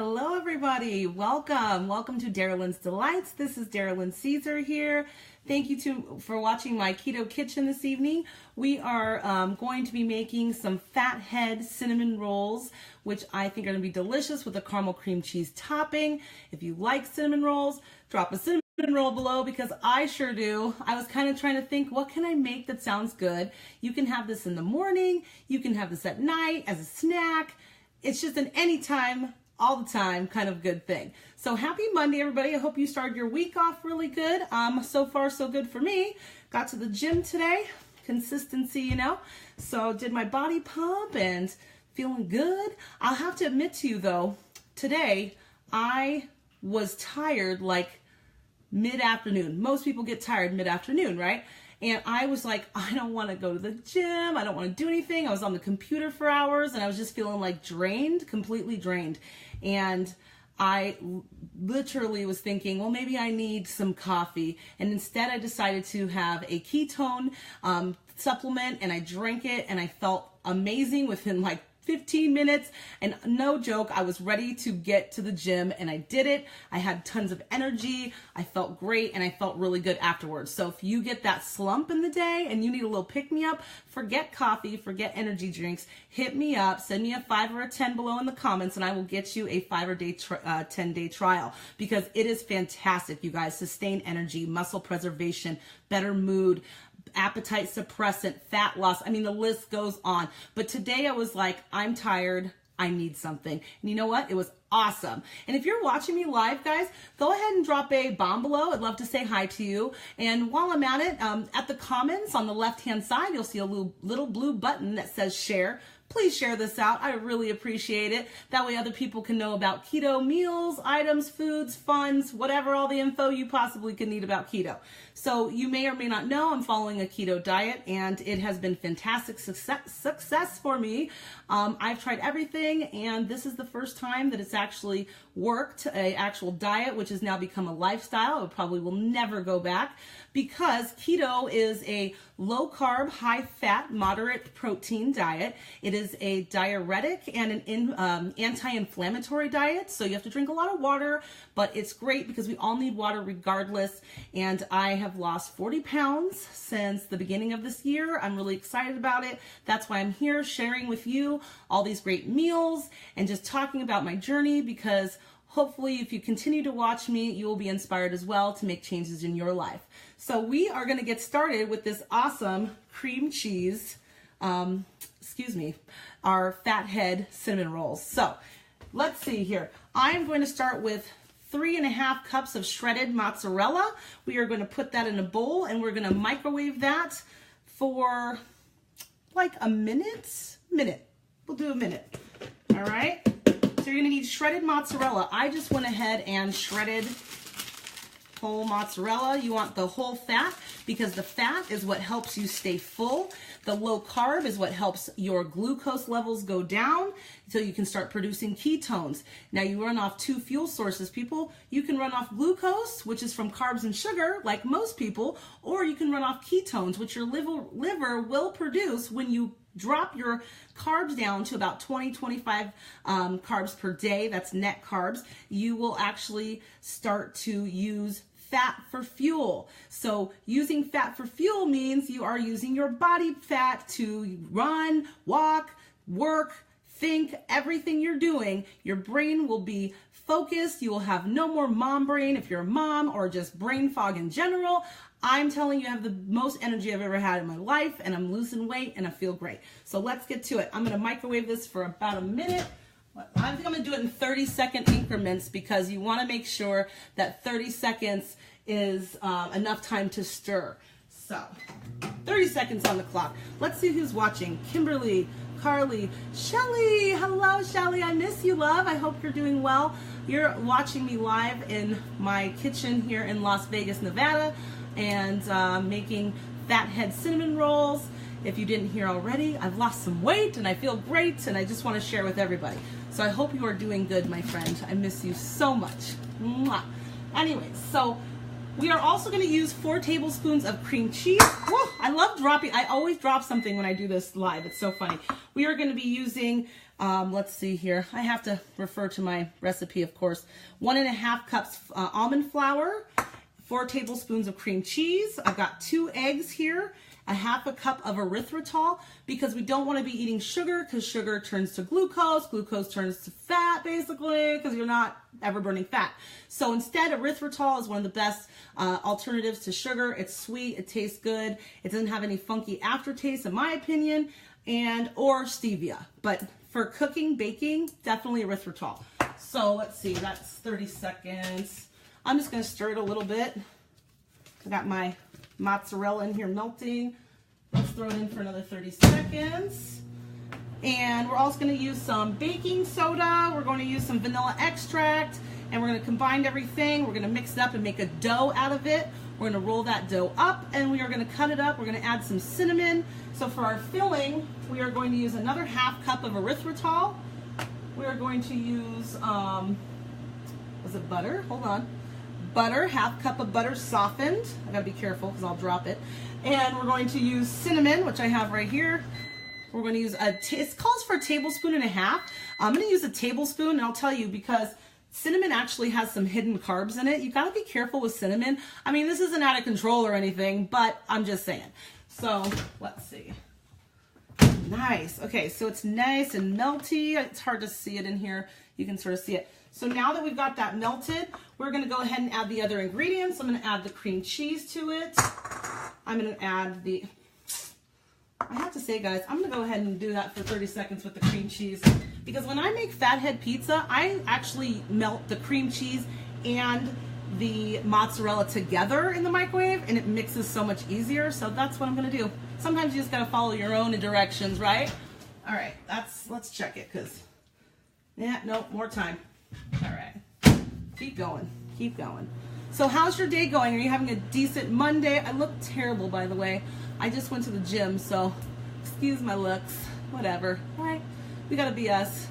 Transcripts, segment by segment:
Hello everybody, welcome to Darylyn's Delights. This is Darylyn Caesar here. Thank you for watching my keto kitchen this evening. We are going to be making some fathead cinnamon rolls, which I think are going to be delicious with a caramel cream cheese topping. If you like cinnamon rolls, drop a cinnamon roll below because I sure do. I was kind of trying to think, what can I make that sounds good? You can have this in the morning, you can have this at night as a snack. It's just an anytime, all the time kind of good thing. So happy Monday, everybody. I hope you started your week off really good. So far, so good for me. Got to the gym today. Consistency, you know. So did my body pump and feeling good. I'll have to admit to you though, today I was tired like mid-afternoon. Most people get tired mid-afternoon, right? And I was like, I don't want to go to the gym. I don't want to do anything. I was on the computer for hours and I was just feeling like drained, completely drained. And I literally was thinking, well, maybe I need some coffee. And instead I decided to have a ketone supplement, and I drank it and I felt amazing within like 15 minutes, and no joke, I was ready to get to the gym and I did it. I had tons of energy, I felt great, and I felt really good afterwards. So if you get that slump in the day and you need a little pick-me-up, forget coffee, forget energy drinks, hit me up, send me a 5 or a 10 below in the comments, and I will get you a 5 or 10-day trial, because it is fantastic, you guys. Sustained energy, muscle preservation, better mood, appetite suppressant, fat loss. I mean, the list goes on. But today I was like, I'm tired. I need something. And you know what? It was awesome. And if you're watching me live, guys, go ahead and drop a bomb below. I'd love to say hi to you. And while I'm at it, at the comments on the left-hand side, you'll see a little blue button that says share. Please share this out. I really appreciate it. That way other people can know about keto meals, items, foods, funds, whatever, all the info you possibly could need about keto. So you may or may not know I'm following a keto diet, and it has been fantastic success for me. I've tried everything, and this is the first time that it's actually worked, an actual diet, which has now become a lifestyle. I probably will never go back, because keto is a low carb, high fat, moderate protein diet. It is a diuretic and an anti-inflammatory diet. So you have to drink a lot of water, but it's great because we all need water regardless. And I have lost 40 pounds since the beginning of this year. I'm really excited about it. That's why I'm here sharing with you all these great meals and just talking about my journey, because hopefully if you continue to watch me, you will be inspired as well to make changes in your life. So we are going to get started with this awesome cream cheese, our fathead cinnamon rolls. So let's see here. I'm going to start with 3.5 cups of shredded mozzarella. We are going to put that in a bowl and we're going to microwave that for like a minute. We'll do a minute. All right. So you're going to need shredded mozzarella. I just went ahead and shredded whole mozzarella. You want the whole fat because the fat is what helps you stay full. The low carb is what helps your glucose levels go down so you can start producing ketones. Now you run off 2 fuel sources, people. You can run off glucose, which is from carbs and sugar, like most people, or you can run off ketones, which your liver will produce when you drop your carbs down to about 20-25 carbs per day. That's net carbs. You will actually start to use fat for fuel. So using fat for fuel means you are using your body fat to run, walk, work, think, everything you're doing. Your brain will be focused. You will have no more mom brain if you're a mom, or just brain fog in general. I'm telling you, I have the most energy I've ever had in my life, and I'm losing weight and I feel great. So let's get to it. I'm going to microwave this for about a minute. I think I'm going to do it in 30-second increments, because you want to make sure that 30 seconds is enough time to stir. So 30 seconds on the clock. Let's see who's watching. Kimberly, Carly, Shelly. Hello, Shelly. I miss you, love. I hope you're doing well. You're watching me live in my kitchen here in Las Vegas, Nevada, and making fathead cinnamon rolls. If you didn't hear already, I've lost some weight and I feel great, and I just want to share with everybody. So I hope you are doing good, my friend. I miss you so much. Mwah. Anyways, so We are also going to use 4 tablespoons of cream cheese. Whoa, I love dropping. I always drop something when I do this live. It's so funny. We are going to be using, let's see here. I have to refer to my recipe, of course. 1.5 cups almond flour, 4 tablespoons of cream cheese. I've got 2 eggs here, 1/2 cup of erythritol, because we don't want to be eating sugar, because sugar turns to glucose. Glucose turns to fat, basically, because you're not ever burning fat. So instead, erythritol is one of the best alternatives to sugar. It's sweet, it tastes good, it doesn't have any funky aftertaste, in my opinion, or stevia. But for cooking, baking, definitely erythritol. So let's see, that's 30 seconds. I'm just going to stir it a little bit. I got my mozzarella in here melting. Let's throw it in for another 30 seconds. And we're also going to use some baking soda. We're going to use some vanilla extract. And we're going to combine everything. We're going to mix it up and make a dough out of it. We're going to roll that dough up and we are going to cut it up. We're going to add some cinnamon. So for our filling, we are going to use another 1/2 cup of erythritol. We are going to use, was it butter? Hold on. Butter, 1/2 cup of butter softened. I gotta be careful because I'll drop it. And we're going to use cinnamon, which I have right here. We're going to use it calls for 1.5 tablespoons. I'm going to use a tablespoon, and I'll tell you, because cinnamon actually has some hidden carbs in it. You gotta be careful with cinnamon. I mean, this isn't out of control or anything, but I'm just saying. So let's see. Nice. Okay, so it's nice and melty. It's hard to see it in here. You can sort of see it. So now that we've got that melted, we're going to go ahead and add the other ingredients. I'm going to add the cream cheese to it. I'm going to add the, I have to say, guys, I'm going to go ahead and do that for 30 seconds with the cream cheese, because when I make fathead pizza, I actually melt the cream cheese and the mozzarella together in the microwave, and it mixes so much easier. So that's what I'm going to do. Sometimes you just got to follow your own directions, right? All right, let's check it, because, yeah, no, more time. All right, keep going, keep going. So how's your day going? Are you having a decent Monday? I look terrible, by the way. I just went to the gym, so excuse my looks, whatever. All right, we gotta be us.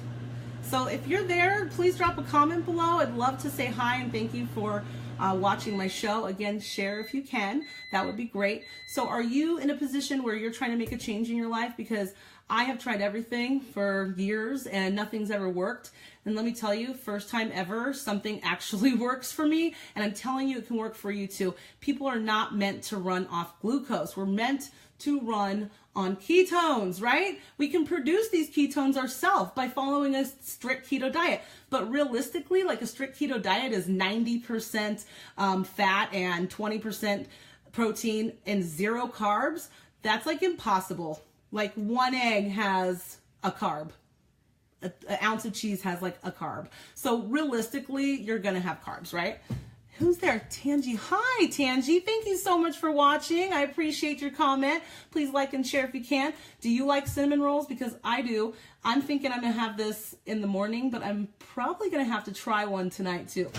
So if you're there, please drop a comment below. I'd love to say hi and thank you for watching my show. Again, share if you can. That would be great. So are you in a position where you're trying to make a change in your life? Because I have tried everything for years and nothing's ever worked. And let me tell you, first time ever, something actually works for me. And I'm telling you, it can work for you too. People are not meant to run off glucose. We're meant to run on ketones, right? We can produce these ketones ourselves by following a strict keto diet. But realistically, like a strict keto diet is 90% fat and 20% protein and 0 carbs. That's like impossible. Like 1 egg has a carb. An ounce of cheese has like a carb. So realistically, you're gonna have carbs, right? Who's there? Tangi. Hi, Tangi. Thank you so much for watching. I appreciate your comment. Please like and share if you can. Do you like cinnamon rolls? Because I do. I'm thinking I'm gonna have this in the morning, but I'm probably gonna have to try one tonight too.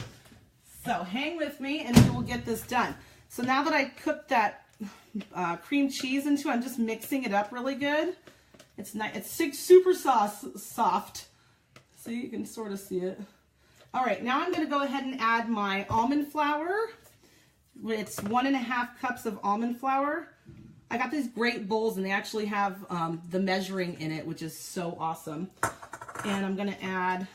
So hang with me and we will get this done. So now that I cooked that cream cheese into, I'm just mixing it up really good. It's nice. It's super soft, so you can sort of see it. All right, now I'm going to go ahead and add my almond flour. It's 1.5 cups of almond flour. I got these great bowls, and they actually have the measuring in it, which is so awesome. And I'm going to add,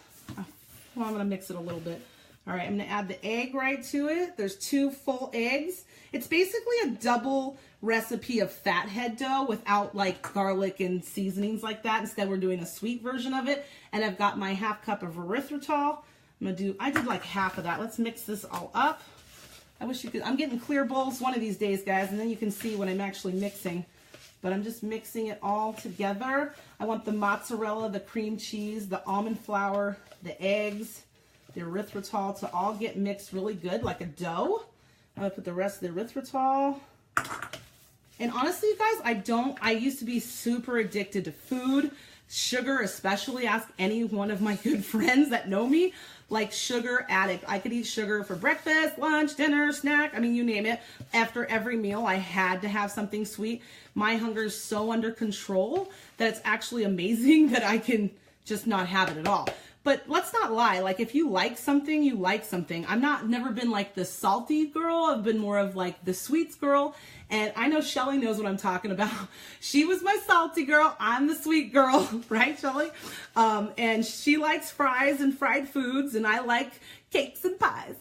well, I'm going to mix it a little bit. All right, I'm going to add the egg right to it. There's 2 full eggs. It's basically a double recipe of fathead dough without like garlic and seasonings like that. Instead, we're doing a sweet version of it. And I've got my 1/2 cup of erythritol. I did like half of that. Let's mix this all up. I wish you could, I'm getting clear bowls one of these days, guys, and then you can see what I'm actually mixing. But I'm just mixing it all together. I want the mozzarella, the cream cheese, the almond flour, the eggs, the erythritol to all get mixed really good like a dough. I'm gonna put the rest of the erythritol. And honestly, you guys, I used to be super addicted to food, sugar especially. Ask any one of my good friends that know me, like sugar addict. I could eat sugar for breakfast, lunch, dinner, snack, I mean, you name it. After every meal, I had to have something sweet. My hunger is so under control that it's actually amazing that I can just not have it at all. But let's not lie. Like if you like something, you like something. Never been like the salty girl. I've been more of like the sweets girl. And I know Shelly knows what I'm talking about. She was my salty girl. I'm the sweet girl, right, Shelly? And she likes fries and fried foods, and I like cakes and pies,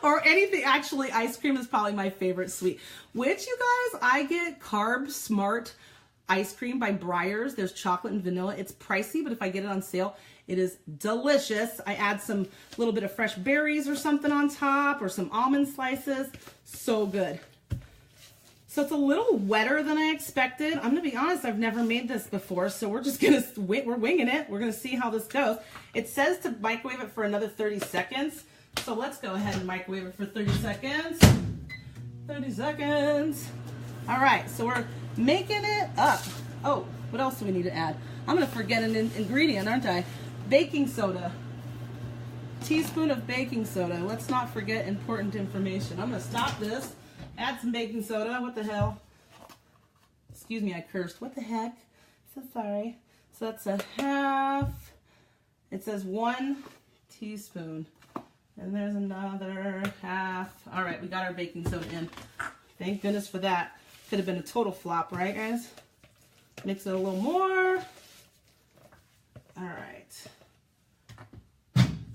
or anything. Actually, ice cream is probably my favorite sweet. Which, you guys, I get Carb Smart ice cream by Breyers. There's chocolate and vanilla. It's pricey, but if I get it on sale, it is delicious. I add some little bit of fresh berries or something on top, or some almond slices. So good. So it's a little wetter than I expected. I'm gonna be honest, I've never made this before, so we're just gonna, we're winging it. We're gonna see how this goes. It says to microwave it for another 30 seconds. So let's go ahead and microwave it for 30 seconds. 30 seconds. All right, so we're making it up. Oh, what else do we need to add? I'm gonna forget an ingredient, aren't I? Baking soda. Teaspoon of baking soda. Let's not forget important information. I'm gonna stop this. Add some baking soda. What the hell? Excuse me, I cursed. What the heck? So sorry. So that's a half. It says 1 teaspoon. And there's another half. All right, we got our baking soda in. Thank goodness for that. Could have been a total flop, right, guys? Mix it a little more. All right.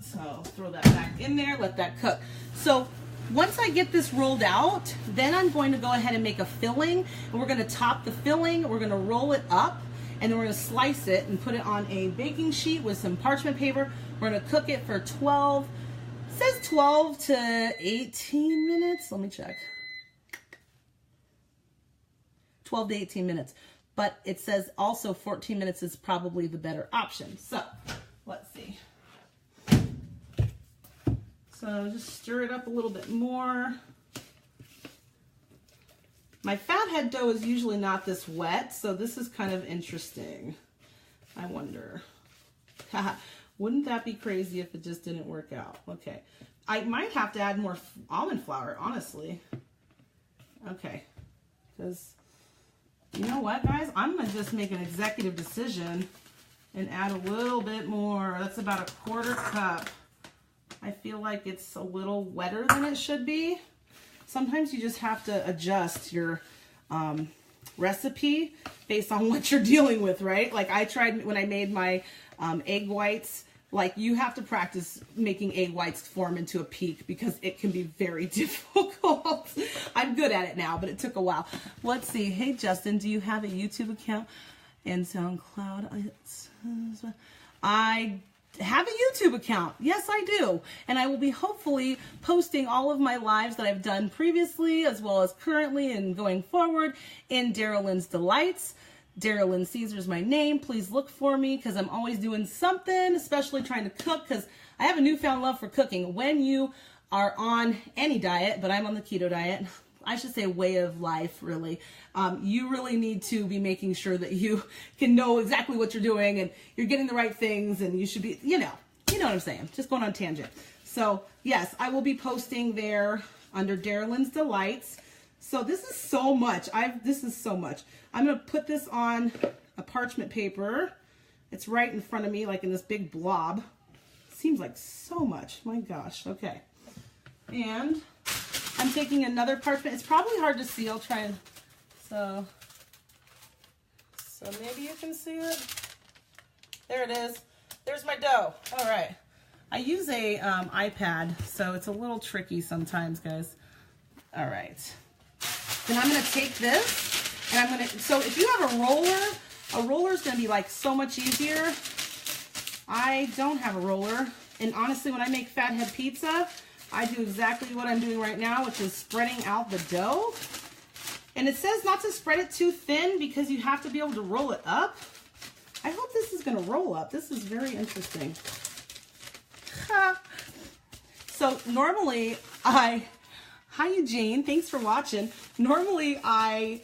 So throw that back in there. Let that cook. So once I get this rolled out, then I'm going to go ahead and make a filling, and we're going to top the filling, we're going to roll it up, and then we're going to slice it and put it on a baking sheet with some parchment paper. We're going to cook it for 12, it says 12 to 18 minutes. Let me check. 12 to 18 minutes, but it says also 14 minutes is probably the better option. So let's see. So just stir it up a little bit more. My fathead dough is usually not this wet, so this is kind of interesting. I wonder. Wouldn't that be crazy if it just didn't work out? Okay. I might have to add more almond flour, honestly. Okay. Because, you know what, guys? I'm going to just make an executive decision and add a little bit more. That's about 1/4 cup. I feel like it's a little wetter than it should be. Sometimes you just have to adjust your recipe based on what you're dealing with, right? Like I tried when I made my egg whites, like you have to practice making egg whites form into a peak because it can be very difficult. I'm good at it now, but it took a while. Let's see. Hey, Justin, do you have a YouTube account and SoundCloud? I have a YouTube account. Yes, I do. And I will be hopefully posting all of my lives that I've done previously as well as currently and going forward in Darylyn's Delights. Darylyn Caesar is my name. Please look for me because I'm always doing something, especially trying to cook because I have a newfound love for cooking. When you are on any diet, but I'm on the keto diet, I should say way of life, really. You really need to be making sure that you can know exactly what you're doing and you're getting the right things, and you should be, you know what I'm saying. Just going on a tangent. So yes, I will be posting there under Darylyn's Delights. So this is so much. This is so much. I'm going to put this on a parchment paper. It's right in front of me, like in this big blob. Seems like so much. My gosh. Okay. And I'm taking another parchment. It's probably hard to see. I'll try and, so maybe you can see it. There it is. There's my dough. All right. I use a iPad, so it's a little tricky sometimes, guys. All right. Then I'm going to take this, and I'm going to, so if you have a roller is going to be like so much easier. I don't have a roller, and honestly, when I make fathead pizza, I do exactly what I'm doing right now, which is spreading out the dough. And it says not to spread it too thin because you have to be able to roll it up. I hope this is going to roll up. This is very interesting. So normally hi Eugene, thanks for watching. Normally I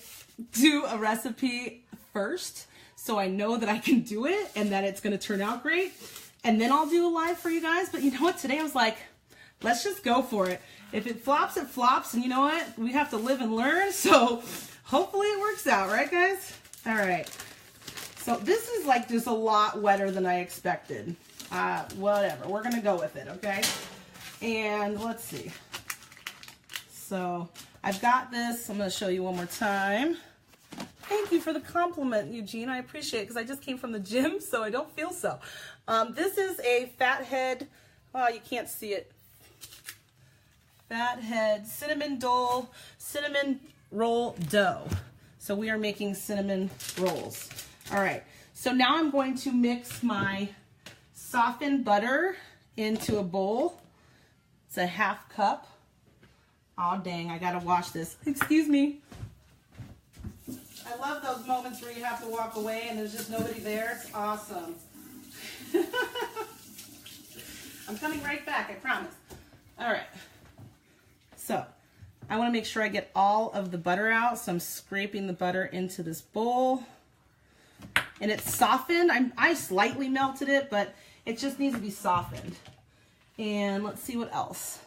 do a recipe first so I know that I can do it and that it's going to turn out great. And then I'll do a live for you guys. But you know what? Today I was like, let's just go for it. If it flops, it flops. And you know what? We have to live and learn. So hopefully it works out. Right, guys? All right. So this is like just a lot wetter than I expected. Whatever, we're gonna go with it, okay? And let's see. So I've got this. I'm gonna show you one more time. Thank you for the compliment, Eugene. I appreciate it because I just came from the gym, so I don't feel so. This is a Fathead, oh, you can't see it. Fathead cinnamon roll dough. So we are making cinnamon rolls. All right, so now I'm going to mix my softened butter into a bowl. It's a 1/2 cup. Oh dang, I gotta wash this. Excuse me. I love those moments where you have to walk away and there's just nobody there. It's awesome. I'm coming right back, I promise. All right. So I want to make sure I get all of the butter out. So I'm scraping the butter into this bowl. And it's softened. I slightly melted it, but it just needs to be softened. And let's see what else.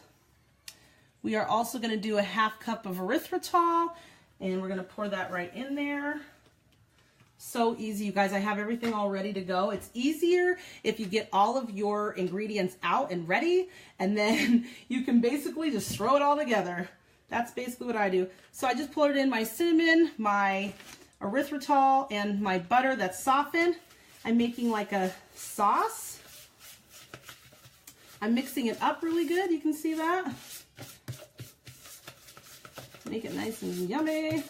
We are also going to do a 1/2 cup of erythritol. And we're going to pour that right in there. So easy, you guys. I have everything all ready to go. It's easier if you get all of your ingredients out and ready, and then you can basically just throw it all together. That's basically what I do. So I just poured in my cinnamon, my erythritol, and my butter that's softened. I'm making like a sauce. I'm mixing it up really good. You can see that. Make it nice and yummy.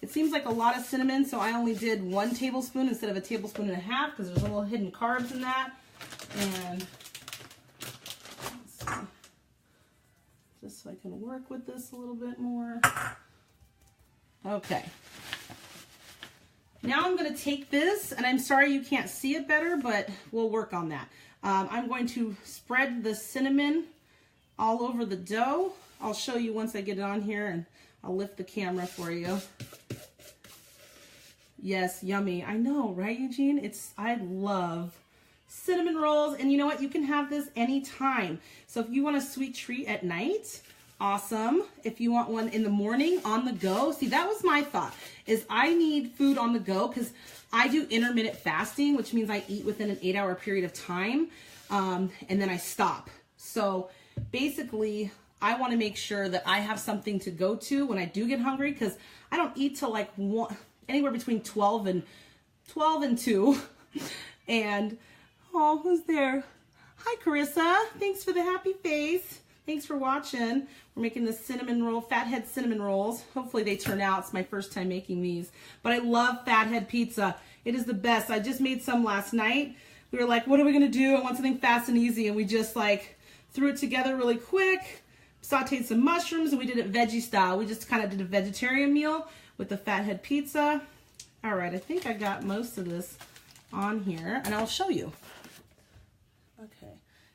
It seems like a lot of cinnamon, so I only did 1 tablespoon instead of a 1.5 tablespoons because there's a little hidden carbs in that. And let's see, just so I can work with this a little bit more. Okay. Now I'm going to take this, and I'm sorry you can't see it better, but we'll work on that. I'm going to spread the cinnamon all over the dough. I'll show you once I get it on here, and I'll lift the camera for you. Yes, yummy. I know, right, Eugene? I love cinnamon rolls, and you know what? You can have this anytime. So if you want a sweet treat at night, awesome. If you want one in the morning on the go, see, that was my thought, is I need food on the go because I do intermittent fasting, which means I eat within an 8-hour period of time, and then I stop. So basically, I want to make sure that I have something to go to when I do get hungry, because I don't eat till like anywhere between 12 and 2. And, oh, who's there? Hi, Carissa. Thanks for the happy face. Thanks for watching. We're making the cinnamon roll, Fathead cinnamon rolls. Hopefully they turn out. It's my first time making these. But I love Fathead pizza. It is the best. I just made some last night. We were like, what are we going to do? I want something fast and easy. And we just like threw it together really quick. Sauteed some mushrooms, and we did it veggie style. We just kind of did a vegetarian meal with the Fathead pizza. All right, I think I got most of this on here, and I'll show you. Okay,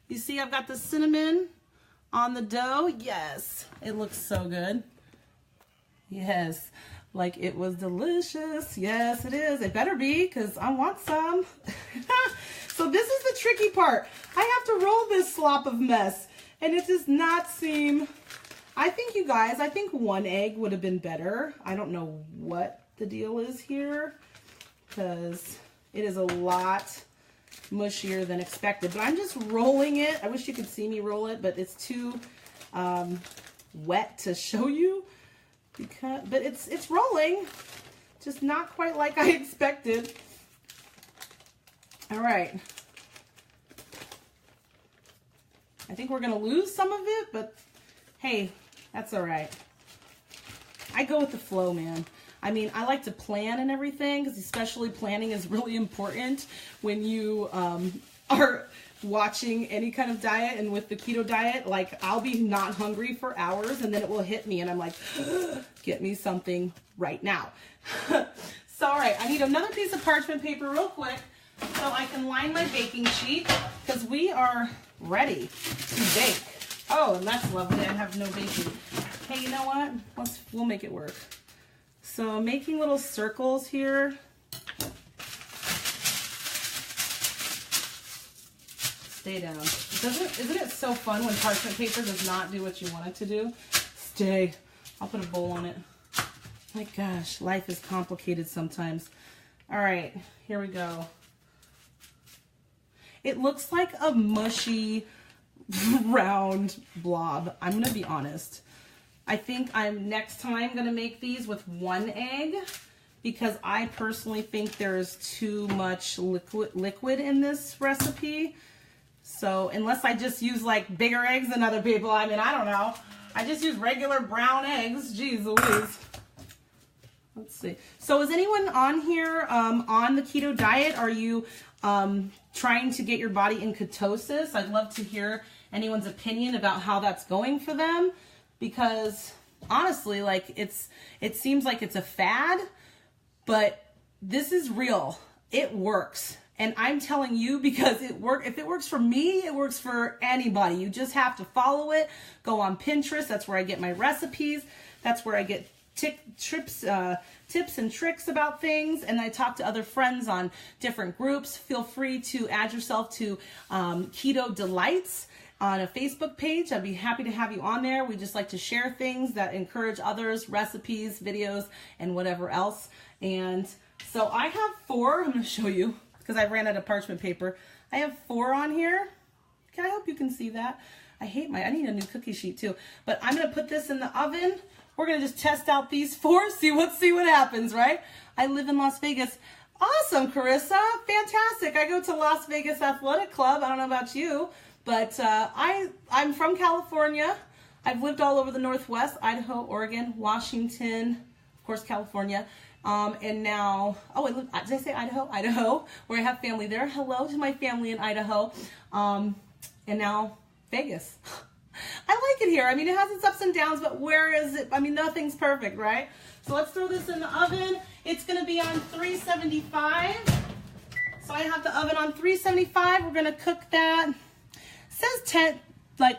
you see I've got the cinnamon on the dough. Yes, it looks so good. Yes, like it was delicious. Yes, it is. It better be, because I want some. So this is the tricky part. I have to roll this slop of mess. And it does not seem, I think you guys, I think 1 egg would have been better. I don't know what the deal is here, because it is a lot mushier than expected. But I'm just rolling it. I wish you could see me roll it, but it's too wet to show you. But it's rolling, just not quite like I expected. All right. I think we're going to lose some of it, but hey, that's all right. I go with the flow, man. I mean, I like to plan and everything, because especially planning is really important when you are watching any kind of diet. And with the keto diet, like I'll be not hungry for hours, and then it will hit me, and I'm like, get me something right now. So, all right, I need another piece of parchment paper real quick so I can line my baking sheet, because we are ready to bake. Oh, and that's lovely. I have no baking. Hey, you know what? We'll make it work. So making little circles here. Stay down. Isn't it so fun when parchment paper does not do what you want it to do? Stay. I'll put a bowl on it. My gosh, life is complicated sometimes. All right, here we go. It looks like a mushy, round blob. I'm gonna be honest. I think I'm next time gonna make these with 1 egg because I personally think there's too much liquid in this recipe. So unless I just use like bigger eggs than other people, I mean, I don't know. I just use regular brown eggs. Jeez Louise. Let's see. So is anyone on here on the keto diet? Are you trying to get your body in ketosis? I'd love to hear anyone's opinion about how that's going for them, because honestly, like it seems like it's a fad, but this is real. It works. And I'm telling you, because if it works for me, it works for anybody. You just have to follow it. Go on Pinterest. That's where I get my recipes. That's where I get tips and tricks about things, and I talk to other friends on different groups. Feel free to add yourself to Keto Delights on a Facebook page. I'd be happy to have you on there. We just like to share things that encourage others, recipes, videos, and whatever else. And so I have 4. I'm going to show you because I ran out of parchment paper. I have 4 on here. I hope you can see that. I need a new cookie sheet too. But I'm going to put this in the oven. We're going to just test out these 4, see what happens, right? I live in Las Vegas. Awesome, Carissa. Fantastic. I go to Las Vegas Athletic Club. I don't know about you, but I'm from California. I've lived all over the Northwest, Idaho, Oregon, Washington, of course, California. And now, did I say Idaho? Idaho, where I have family there. Hello to my family in Idaho. And now Vegas. I like it here. I mean, it has its ups and downs, but where is it? I mean, nothing's perfect, right? So let's throw this in the oven. It's going to be on 375. So I have the oven on 375. We're going to cook that. It says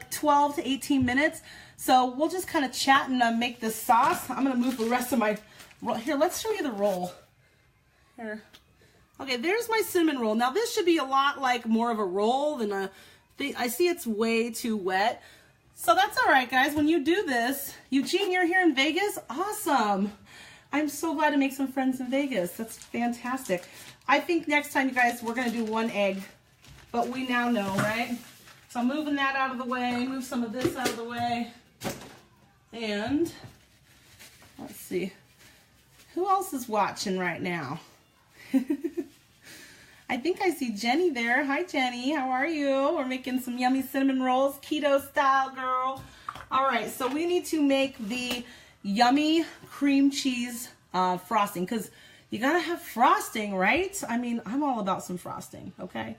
12 to 18 minutes. So we'll just kind of chat and make this sauce. I'm going to move the rest of my roll. Here, let's show you the roll. Here. Okay, there's my cinnamon roll. Now this should be a lot like more of a roll than a thing. I see it's way too wet. So that's all right, guys. When you do this, Eugene, you're here in Vegas? Awesome. I'm so glad to make some friends in Vegas. That's fantastic. I think next time, you guys, we're going to do 1 egg. But we now know, right? So I'm moving that out of the way. Move some of this out of the way. And let's see. Who else is watching right now? I think I see Jenny there. Hi, Jenny. How are you? We're making some yummy cinnamon rolls, keto style, girl. All right, so we need to make the yummy cream cheese frosting, because you got to have frosting, right? I mean, I'm all about some frosting, okay?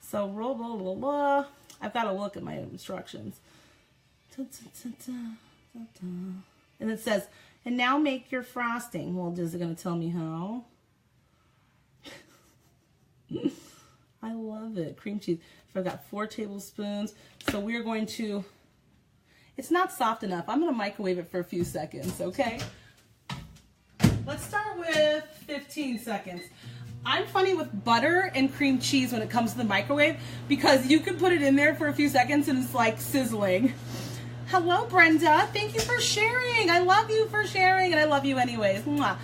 So roll, blah, blah, blah. I've got to look at my instructions. And it says, and now make your frosting. Well, is it going to tell me how? I love it. Cream cheese. So I've got 4 tablespoons. So we're going to, it's not soft enough. I'm going to microwave it for a few seconds, okay? Let's start with 15 seconds. I'm funny with butter and cream cheese when it comes to the microwave, because you can put it in there for a few seconds and it's like sizzling. Hello, Brenda. Thank you for sharing. I love you for sharing, and I love you anyways. Mwah.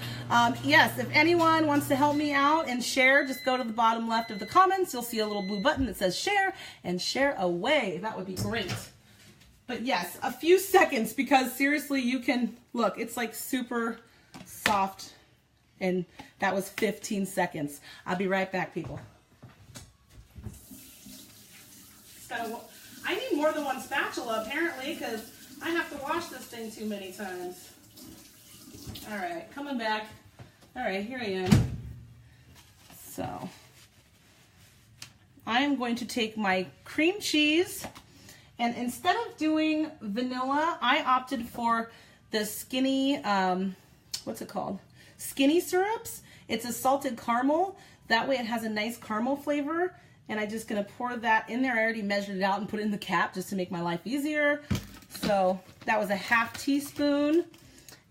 Yes, if anyone wants to help me out and share, just go to the bottom left of the comments. You'll see a little blue button that says share, and share away. That would be great. But yes, a few seconds, because seriously, you can, look, it's like super soft, and that was 15 seconds. I'll be right back, people. I need more than 1 spatula, apparently, because I have to wash this thing too many times. All right, coming back. All right, here I am. So I am going to take my cream cheese, and instead of doing vanilla, I opted for the skinny, what's it called? Skinny syrups. It's a salted caramel. That way it has a nice caramel flavor. And I'm just going to pour that in there. I already measured it out and put it in the cap just to make my life easier. So that was a ½ teaspoon.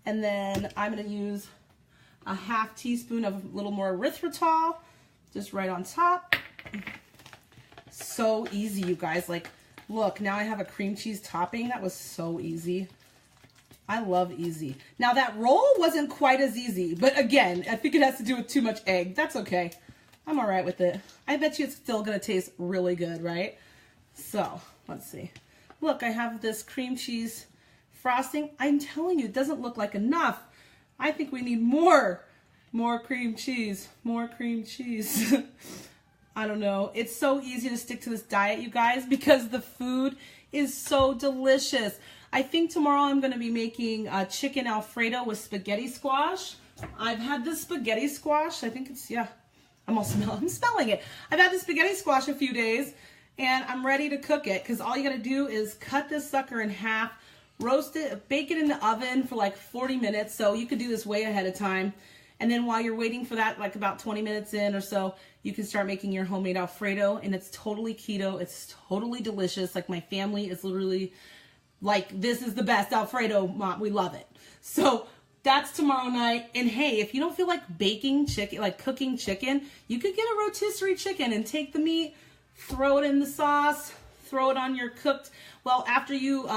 And then I'm going to use a ½ teaspoon of a little more erythritol, just right on top. So easy, you guys. Like, look, now I have a cream cheese topping. That was so easy. I love easy. Now that roll wasn't quite as easy, but again, I think it has to do with too much egg. That's okay. I'm all right with it. I bet you it's still gonna taste really good, right? So let's see. Look, I have this cream cheese frosting. I'm telling you, it doesn't look like enough. I think we need more cream cheese, more cream cheese. I don't know. It's so easy to stick to this diet, you guys, because the food is so delicious. I think tomorrow I'm going to be making chicken Alfredo with spaghetti squash. I've had this spaghetti squash. I think it's, yeah, I'm smelling it. I've had this spaghetti squash a few days, and I'm ready to cook it because all you got to do is cut this sucker in half, roast it, bake it in the oven for like 40 minutes. So you could do this way ahead of time. And then while you're waiting for that, like about 20 minutes in or so, you can start making your homemade Alfredo, and it's totally keto. It's totally delicious. Like my family is literally like, this is the best Alfredo, Mom. We love it. So that's tomorrow night. And hey, if you don't feel like baking chicken, like cooking chicken, you could get a rotisserie chicken and take the meat, throw it in the sauce, throw it on your cooked. Well, after you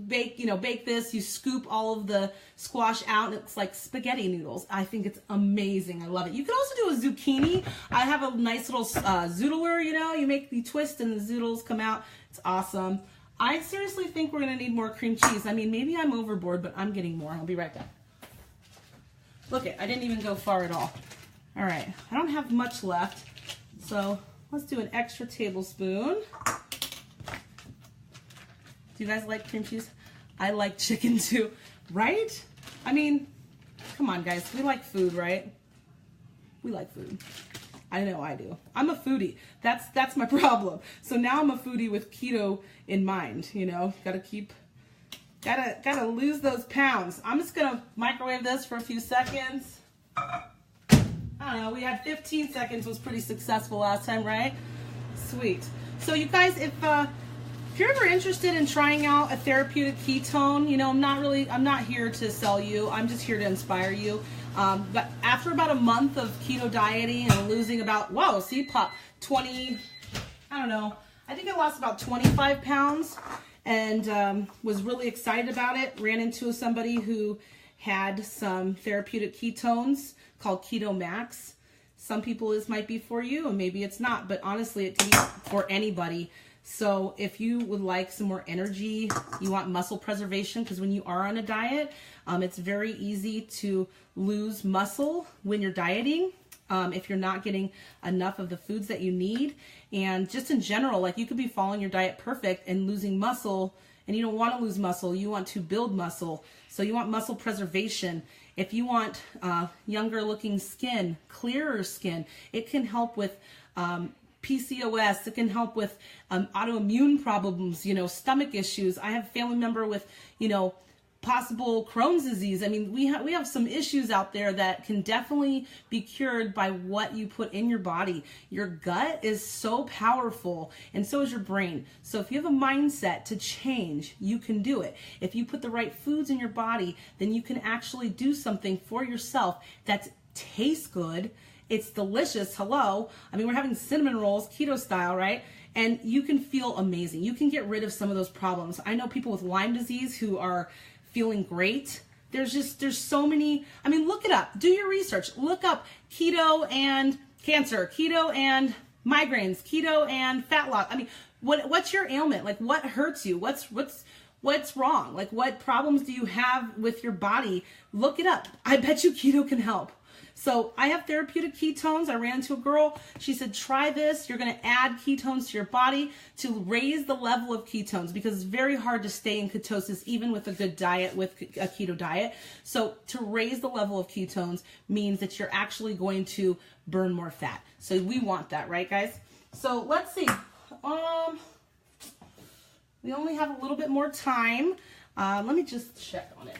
bake this, you scoop all of the squash out, and it's like spaghetti noodles. I think it's amazing. I love it. You can also do a zucchini. I have a nice little zoodler, you make the twist and the zoodles come out. It's awesome. I seriously think we're going to need more cream cheese. I mean, maybe I'm overboard, but I'm getting more. I'll be right back. Look, I didn't even go far at all. All right, I don't have much left, so let's do an extra tablespoon. Do you guys like cream cheese? I like chicken too, right? I mean, come on guys, we like food, right? We like food. I know I do. I'm a foodie. That's my problem. So now I'm a foodie with keto in mind, gotta lose those pounds. I'm just gonna microwave this for a few seconds. I don't know, we had 15 seconds, was pretty successful last time, right? Sweet. So you guys, if you're ever interested in trying out a therapeutic ketone, I'm not here to sell you. I'm just here to inspire you. But after about a month of keto dieting and losing about, 20, I don't know. I think I lost about 25 pounds and was really excited about it. Ran into somebody who had some therapeutic ketones called Keto Max. Some people this might be for you and maybe it's not, but honestly it can be for anybody. So if you would like some more energy, you want muscle preservation, because when you are on a diet, it's very easy to lose muscle when you're dieting if you're not getting enough of the foods that you need. And just in general, like you could be following your diet perfect and losing muscle, and you don't want to lose muscle. You want to build muscle. So you want muscle preservation. If you want younger looking skin, clearer skin, it can help with PCOS. It can help with autoimmune problems, stomach issues. I have a family member with, possible Crohn's disease. I mean, we have some issues out there that can definitely be cured by what you put in your body. Your gut is so powerful, and so is your brain. So if you have a mindset to change, you can do it. If you put the right foods in your body, then you can actually do something for yourself that tastes good. It's delicious. Hello. I mean, we're having cinnamon rolls, keto style, right? And you can feel amazing. You can get rid of some of those problems. I know people with Lyme disease who are feeling great. There's so many. I mean, look it up. Do your research. Look up keto and cancer, keto and migraines, keto and fat loss. I mean, what's your ailment? Like, what hurts you? What's wrong? Like, what problems do you have with your body? Look it up. I bet you keto can help. So I have therapeutic ketones. I ran into a girl. She said, try this. You're going to add ketones to your body to raise the level of ketones, because it's very hard to stay in ketosis even with a good diet, with a keto diet. So to raise the level of ketones means that you're actually going to burn more fat. So we want that, right, guys? So let's see. We only have a little bit more time. Let me just check on it.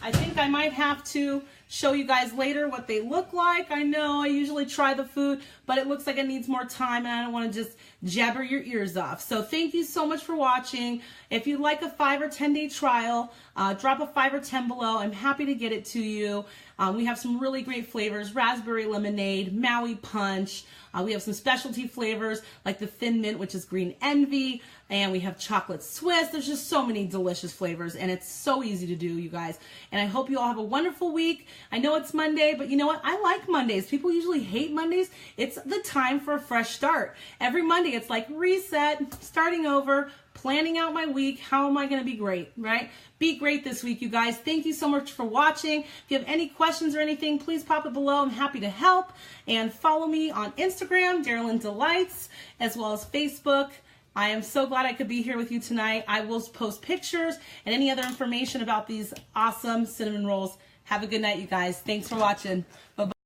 I think I might have to show you guys later what they look like. I know I usually try the food, but it looks like it needs more time, and I don't want to just jabber your ears off. So thank you so much for watching. If you'd like a 5 or 10 day trial, drop a 5 or 10 below. I'm happy to get it to you. We have some really great flavors: raspberry lemonade, Maui punch. We have some specialty flavors like the thin mint, which is green envy, and we have chocolate Swiss. There's just so many delicious flavors, and it's so easy to do, you guys. And I hope you all have a wonderful week. I know it's Monday, but you know what? I like Mondays. People usually hate Mondays. It's the time for a fresh start. Every Monday, it's like reset, starting over, planning out my week. How am I going to be great, right? Be great this week, you guys. Thank you so much for watching. If you have any questions or anything, please pop it below. I'm happy to help. And follow me on Instagram, Darylyn Delights, as well as Facebook. I am so glad I could be here with you tonight. I will post pictures and any other information about these awesome cinnamon rolls. Have a good night, you guys. Thanks for watching. Bye-bye.